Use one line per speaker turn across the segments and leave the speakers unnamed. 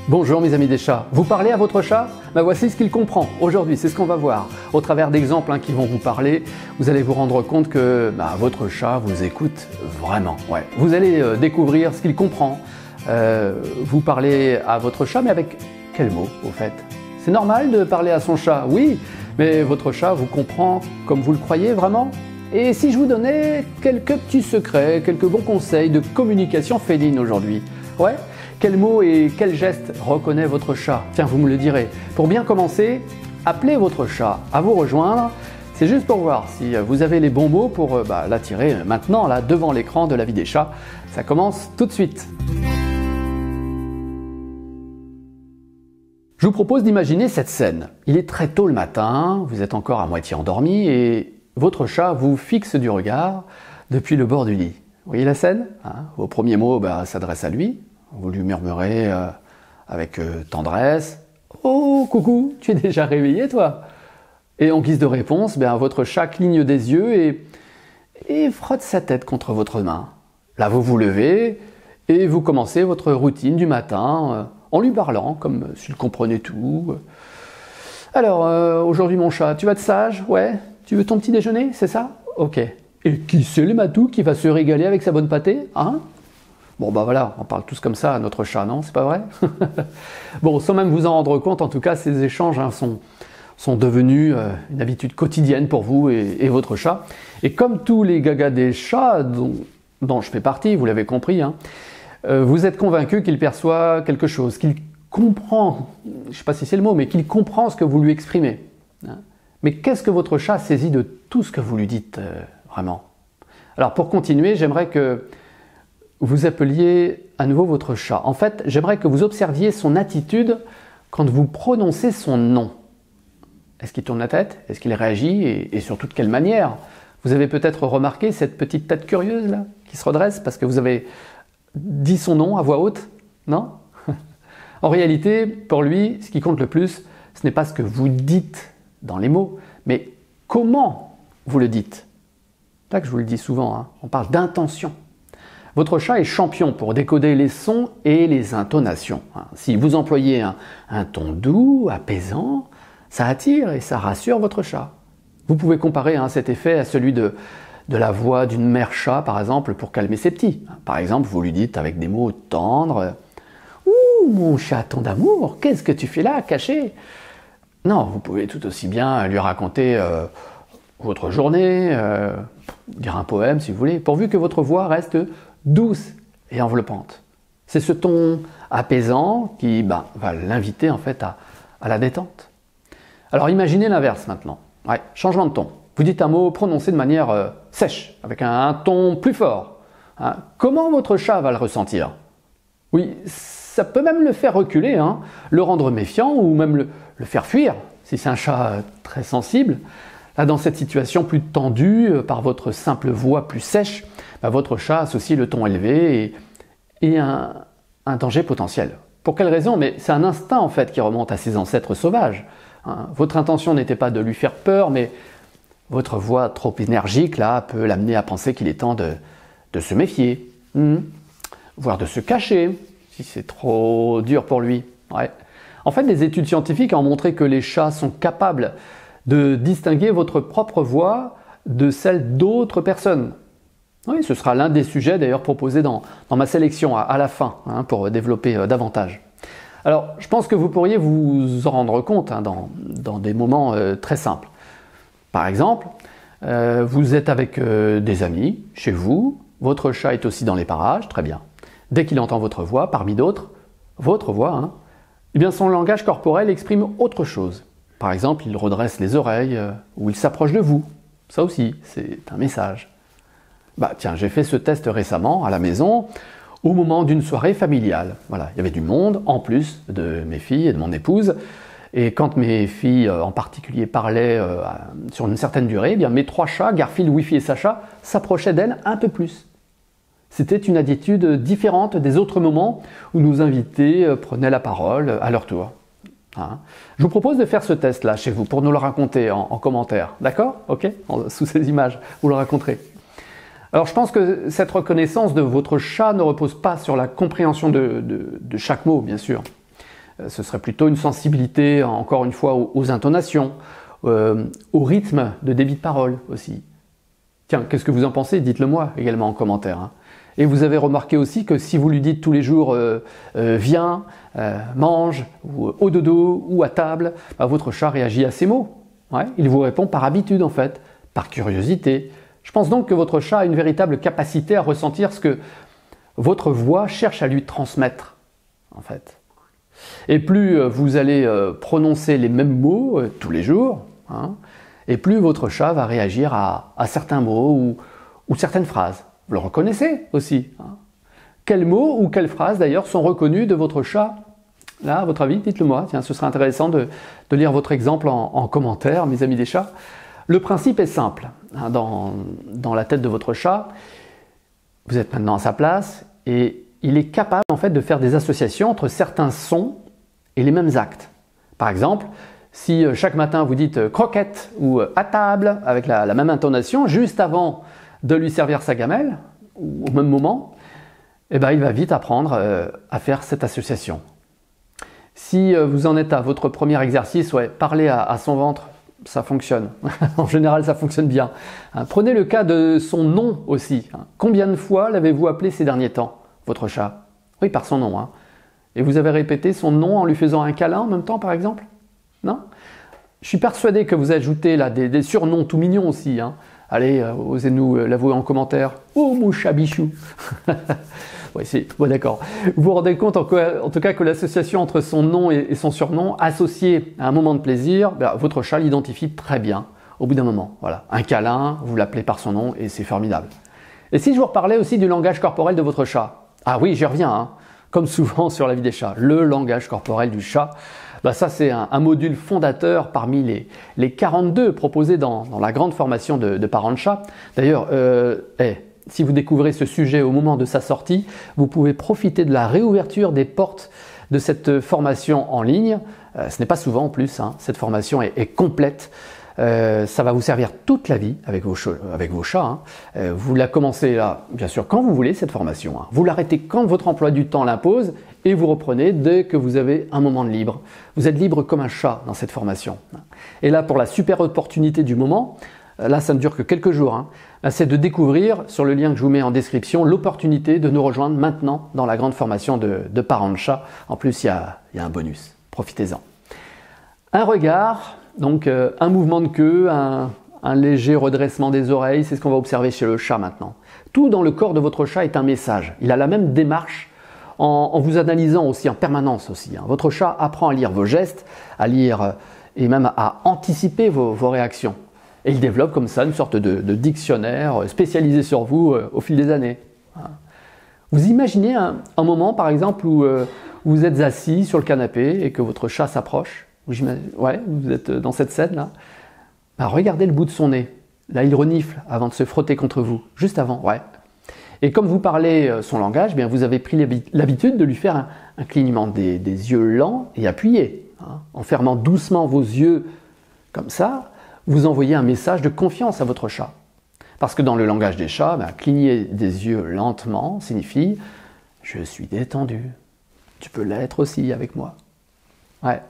Bonjour mes amis des chats, vous parlez à votre chat? Voici ce qu'il comprend. Aujourd'hui, c'est ce qu'on va voir. Au travers d'exemples qui vont vous parler, vous allez vous rendre compte que votre chat vous écoute vraiment. Ouais. Vous allez découvrir ce qu'il comprend. Vous parlez à votre chat, mais avec quels mots au fait? C'est normal de parler à son chat, oui, mais votre chat vous comprend comme vous le croyez vraiment? Et si je vous donnais quelques petits secrets, quelques bons conseils de communication féline aujourd'hui? Ouais. Quels mots et quels gestes reconnaît votre chat? Tiens, vous me le direz. Pour bien commencer, appelez votre chat à vous rejoindre. C'est juste pour voir si vous avez les bons mots pour l'attirer maintenant là devant l'écran de la vie des chats. Ça commence tout de suite. Je vous propose d'imaginer cette scène. Il est très tôt le matin, vous êtes encore à moitié endormi et votre chat vous fixe du regard depuis le bord du lit. Vous voyez la scène? Vos premiers mots s'adressent à lui. Vous lui murmurez avec tendresse « Oh, coucou, tu es déjà réveillé toi ?» Et en guise de réponse, votre chat cligne des yeux et frotte sa tête contre votre main. Là, vous vous levez et vous commencez votre routine du matin en lui parlant comme s'il comprenait tout. « Alors, aujourd'hui mon chat, tu vas être sage? Ouais? Tu veux ton petit déjeuner, c'est ça? Ok. Et qui c'est le matou qui va se régaler avec sa bonne pâtée? Hein? » Bon voilà, on parle tous comme ça à notre chat, non? C'est pas vrai? Bon, sans même vous en rendre compte, en tout cas, ces échanges sont devenus une habitude quotidienne pour vous et votre chat. Et comme tous les gagas des chats, dont je fais partie, vous l'avez compris, vous êtes convaincu qu'il perçoit quelque chose, qu'il comprend, je ne sais pas si c'est le mot, mais qu'il comprend ce que vous lui exprimez. Mais qu'est-ce que votre chat saisit de tout ce que vous lui dites vraiment? Alors pour continuer, j'aimerais que vous appeliez à nouveau votre chat. En fait, j'aimerais que vous observiez son attitude quand vous prononcez son nom. Est-ce qu'il tourne la tête? Est-ce qu'il réagit? Et surtout de quelle manière? Vous avez peut-être remarqué cette petite tête curieuse là, qui se redresse parce que vous avez dit son nom à voix haute? Non? En réalité, pour lui, ce qui compte le plus, ce n'est pas ce que vous dites dans les mots, mais comment vous le dites. C'est là que je vous le dis souvent, on parle d'intention. Votre chat est champion pour décoder les sons et les intonations. Si vous employez un ton doux, apaisant, ça attire et ça rassure votre chat. Vous pouvez comparer cet effet à celui de la voix d'une mère chat, par exemple, pour calmer ses petits. Par exemple, vous lui dites avec des mots tendres « Ouh, mon chaton d'amour, qu'est-ce que tu fais là, caché ?» Non, vous pouvez tout aussi bien lui raconter votre journée, dire un poème si vous voulez, pourvu que votre voix reste douce et enveloppante. C'est ce ton apaisant qui va l'inviter en fait à la détente. Alors imaginez l'inverse maintenant. Ouais, changement de ton. Vous dites un mot prononcé de manière sèche, avec un ton plus fort. Comment votre chat va le ressentir? Oui, ça peut même le faire reculer, le rendre méfiant ou même le faire fuir, si c'est un chat très sensible. Là, dans cette situation plus tendue, par votre simple voix plus sèche, votre chat associe le ton élevé et un danger potentiel. Pour quelle raison? Mais c'est un instinct en fait qui remonte à ses ancêtres sauvages. Votre intention n'était pas de lui faire peur, mais votre voix trop énergique là peut l'amener à penser qu'il est temps de se méfier, voire de se cacher, si c'est trop dur pour lui. Ouais. En fait, des études scientifiques ont montré que les chats sont capables de distinguer votre propre voix de celle d'autres personnes. Oui, ce sera l'un des sujets d'ailleurs proposés dans ma sélection à la fin, pour développer davantage. Alors, je pense que vous pourriez vous en rendre compte dans des moments très simples. Par exemple, vous êtes avec des amis, chez vous, votre chat est aussi dans les parages, très bien. Dès qu'il entend votre voix, parmi d'autres, votre voix, eh bien son langage corporel exprime autre chose. Par exemple, il redresse les oreilles ou il s'approche de vous. Ça aussi, c'est un message. Tiens, j'ai fait ce test récemment à la maison au moment d'une soirée familiale. Voilà, il y avait du monde en plus de mes filles et de mon épouse. Et quand mes filles en particulier parlaient sur une certaine durée, eh bien, mes trois chats, Garfield, Wifi et Sacha, s'approchaient d'elles un peu plus. C'était une attitude différente des autres moments où nos invités prenaient la parole à leur tour. Je vous propose de faire ce test-là chez vous pour nous le raconter en commentaire. D'accord? Ok? Sous ces images, vous le raconterez. Alors je pense que cette reconnaissance de votre chat ne repose pas sur la compréhension de chaque mot, bien sûr. Ce serait plutôt une sensibilité, encore une fois, aux intonations, au rythme de débit de parole aussi. Tiens, qu'est-ce que vous en pensez? Dites-le moi également en commentaire. Hein. Et vous avez remarqué aussi que si vous lui dites tous les jours viens, mange, ou au dodo, ou à table, bah, votre chat réagit à ces mots. Ouais, il vous répond par habitude en fait, par curiosité. Je pense donc que votre chat a une véritable capacité à ressentir ce que votre voix cherche à lui transmettre en fait. Et plus vous allez prononcer les mêmes mots tous les jours, hein, et plus votre chat va réagir à certains mots ou certaines phrases. Vous le reconnaissez aussi. Hein. Quels mots ou quelles phrases d'ailleurs sont reconnus de votre chat? Là, à votre avis, dites-le moi. Tiens, ce serait intéressant de lire votre exemple en commentaire, mes amis des chats. Le principe est simple. Hein, dans la tête de votre chat, vous êtes maintenant à sa place et il est capable en fait de faire des associations entre certains sons et les mêmes actes. Par exemple, si chaque matin vous dites croquette ou à table avec la même intonation, juste avant de lui servir sa gamelle, ou au même moment, eh ben, il va vite apprendre à faire cette association. Si vous en êtes à votre premier exercice, ouais, parler à son ventre, ça fonctionne. En général, ça fonctionne bien. Hein, prenez le cas de son nom aussi. Hein. Combien de fois l'avez-vous appelé ces derniers temps, votre chat? Oui, par son nom. Hein. Et vous avez répété son nom en lui faisant un câlin en même temps, par exemple? Non? Je suis persuadé que vous ajoutez là des surnoms tout mignons aussi. Hein. Allez, osez-nous l'avouer en commentaire. Oh, mon chat bichou. Oui, bon, d'accord. Vous vous rendez compte en tout cas que l'association entre son nom et son surnom, associé à un moment de plaisir, ben, votre chat l'identifie très bien au bout d'un moment. Voilà. Un câlin, vous l'appelez par son nom et c'est formidable. Et si je vous reparlais aussi du langage corporel de votre chat? Ah oui, j'y reviens, hein. Comme souvent sur la vie des chats. Le langage corporel du chat, ben ça c'est un module fondateur parmi les 42 proposés dans la grande formation de parents de chat. D'ailleurs, si vous découvrez ce sujet au moment de sa sortie, vous pouvez profiter de la réouverture des portes de cette formation en ligne. Ce n'est pas souvent en plus, hein. Cette formation est complète. Ça va vous servir toute la vie avec vos chats. Hein. Vous la commencez là, bien sûr, quand vous voulez cette formation. Hein. Vous l'arrêtez quand votre emploi du temps l'impose et vous reprenez dès que vous avez un moment de libre. Vous êtes libre comme un chat dans cette formation. Et là, pour la super opportunité du moment, là ça ne dure que quelques jours, hein, c'est de découvrir sur le lien que je vous mets en description l'opportunité de nous rejoindre maintenant dans la grande formation de parents de chat. En plus, il y a un bonus. Profitez-en. Un regard, donc un mouvement de queue, un léger redressement des oreilles, c'est ce qu'on va observer chez le chat maintenant. Tout dans le corps de votre chat est un message. Il a la même démarche en vous analysant aussi en permanence aussi. Hein. Votre chat apprend à lire vos gestes, à lire et même à anticiper vos réactions. Et il développe comme ça une sorte de dictionnaire spécialisé sur vous au fil des années. Vous imaginez un moment par exemple où vous êtes assis sur le canapé et que votre chat s'approche. Ouais, vous êtes dans cette scène-là. Ben, regardez le bout de son nez. Là, il renifle avant de se frotter contre vous. Juste avant, ouais. Et comme vous parlez son langage, bien, vous avez pris l'habitude de lui faire un clignement des yeux lents et appuyés. Hein. En fermant doucement vos yeux comme ça, vous envoyez un message de confiance à votre chat. Parce que dans le langage des chats, ben, cligner des yeux lentement signifie « je suis détendu, tu peux l'être aussi avec moi ». Ouais.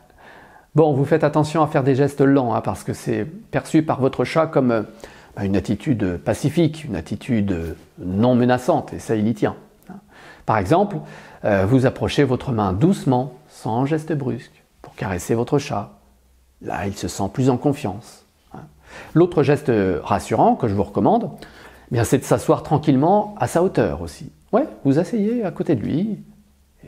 Bon, vous faites attention à faire des gestes lents, hein, parce que c'est perçu par votre chat comme une attitude pacifique, une attitude non menaçante, et ça, il y tient. Par exemple, vous approchez votre main doucement, sans geste brusque, pour caresser votre chat. Là, il se sent plus en confiance. L'autre geste rassurant que je vous recommande, c'est de s'asseoir tranquillement à sa hauteur aussi. Ouais, vous asseyez à côté de lui,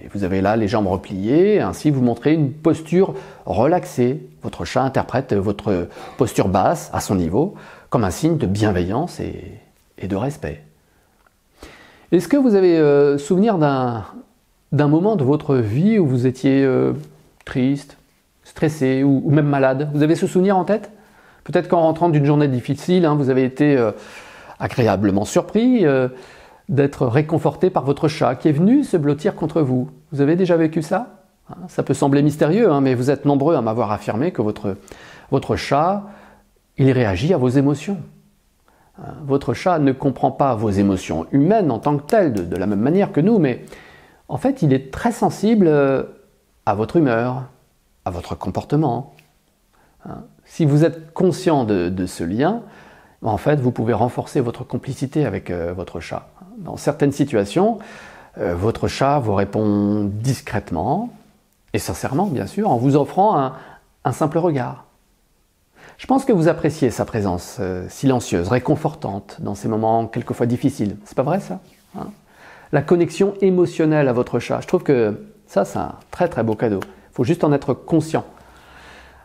et vous avez là les jambes repliées, ainsi vous montrez une posture relaxée. Votre chat interprète votre posture basse, à son niveau, comme un signe de bienveillance et de respect. Est-ce que vous avez souvenir d'un moment de votre vie où vous étiez triste, stressé ou même malade? Vous avez ce souvenir en tête? Peut-être qu'en rentrant d'une journée difficile, hein, vous avez été agréablement surpris d'être réconforté par votre chat qui est venu se blottir contre vous. Vous avez déjà vécu ça? Ça peut sembler mystérieux, hein, mais vous êtes nombreux à m'avoir affirmé que votre chat, il réagit à vos émotions. Votre chat ne comprend pas vos émotions humaines en tant que telles, de la même manière que nous, mais en fait, il est très sensible à votre humeur, à votre comportement. Si vous êtes conscient de ce lien, en fait, vous pouvez renforcer votre complicité avec votre chat. Dans certaines situations, votre chat vous répond discrètement et sincèrement, bien sûr, en vous offrant un simple regard. Je pense que vous appréciez sa présence silencieuse, réconfortante dans ces moments quelquefois difficiles. C'est pas vrai ça? La connexion émotionnelle à votre chat, je trouve que ça, c'est un très très beau cadeau. Il faut juste en être conscient.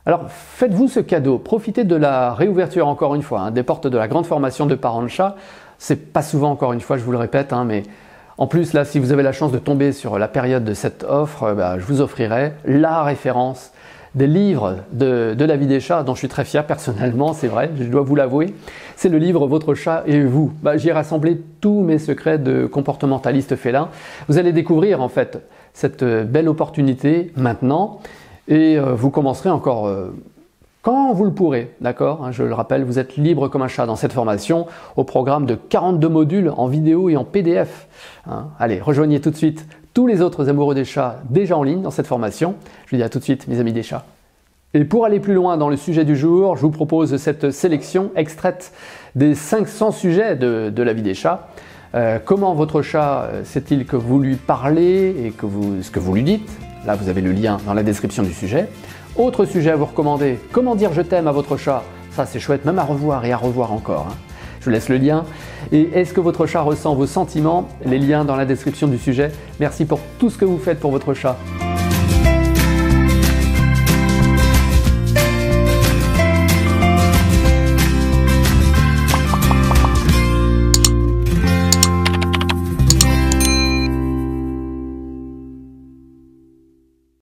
Alors, faites-vous ce cadeau, profitez de la réouverture encore une fois, des portes de la grande formation de parents de chat. C'est pas souvent, encore une fois, je vous le répète, mais en plus, là, si vous avez la chance de tomber sur la période de cette offre, je vous offrirai la référence des livres de la vie des chats, dont je suis très fier personnellement, c'est vrai, je dois vous l'avouer. C'est le livre Votre chat et vous. J'y ai rassemblé tous mes secrets de comportementaliste félin. Vous allez découvrir en fait cette belle opportunité maintenant. Et vous commencerez encore quand vous le pourrez, d'accord? Je le rappelle, vous êtes libre comme un chat dans cette formation au programme de 42 modules en vidéo et en PDF. Allez, rejoignez tout de suite tous les autres amoureux des chats déjà en ligne dans cette formation. Je vous dis à tout de suite, mes amis des chats. Et pour aller plus loin dans le sujet du jour, je vous propose cette sélection extraite des 500 sujets de la vie des chats. Comment votre chat sait-il que vous lui parlez et ce que vous lui dites? Là, vous avez le lien dans la description du sujet. Autre sujet à vous recommander, comment dire je t'aime à votre chat? Ça, c'est chouette, même à revoir et à revoir encore. Je vous laisse le lien. Et est-ce que votre chat ressent vos sentiments? Les liens dans la description du sujet. Merci pour tout ce que vous faites pour votre chat.